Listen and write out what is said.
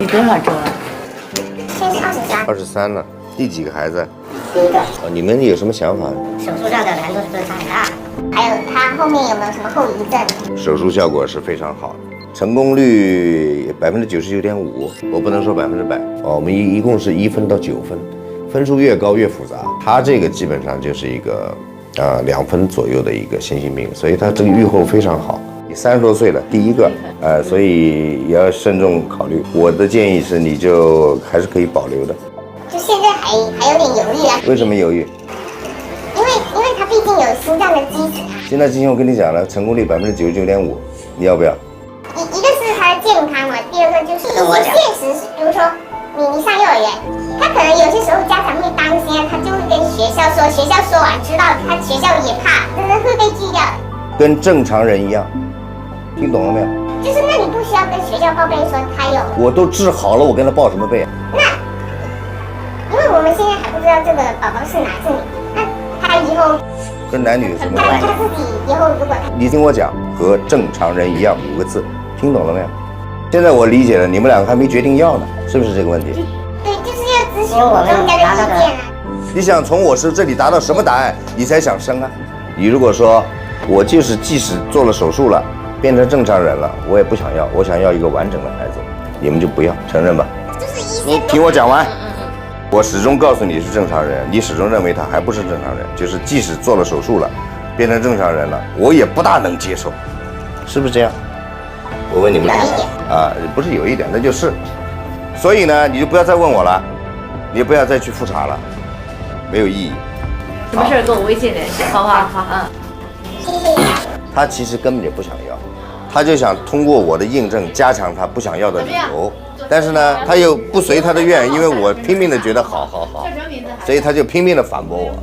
你多少周了？现在是23 23了，第几个孩子？第一个。你们有什么想法？手术上的难度是不是差很大？还有他后面有没有什么后遗症？手术效果是非常好的，成功率99.5%，我不能说100%。我们一共是1分到9分，分数越高越复杂。他这个基本上就是一个2分左右的一个先性病，所以他这个预后非常好。你30多岁了，第一个，所以也要慎重考虑。我的建议是，你就还是可以保留的。就现在还有点犹豫啊。为什么犹豫？因为他毕竟有心脏的基础啊。心脏基因我跟你讲了，成功率99.5%，你要不要？一个是他的健康嘛，第二个就是一些现实，比如说你上幼儿园，他可能有些时候家长会担心啊，他就会跟学校说，学校说完知道他学校也怕，真的会被拒掉。跟正常人一样，听懂了没有？就是那你不需要跟学校报备说他有，我都治好了，我跟他报什么备？那因为我们现在还不知道这个宝宝是男是女，那他以后跟男女有什么关系？他自己以后如果你听我讲，和正常人一样5个字，听懂了没有？现在我理解了，你们两个还没决定要呢，是不是这个问题？对，就是要咨询我们家的意见啊。你想从我这里达到什么答案，你才想生啊？你如果说我即使做了手术了，变成正常人了，我也不想要，我想要一个完整的孩子，你们就不要承认吧。你听我讲完。我始终告诉你是正常人，你始终认为他还不是正常人，就是即使做了手术了，变成正常人了，我也不大能接受，是不是这样？我问你们不是有一点，那就是。所以呢，你就不要再问我了，你也不要再去复查了，没有意义。什么事跟我微信联系，好不好？好，谢谢。他其实根本就不想要，他就想通过我的印证加强他不想要的理由。但是呢，他又不随他的愿，因为我拼命的觉得好，所以他就拼命的反驳我。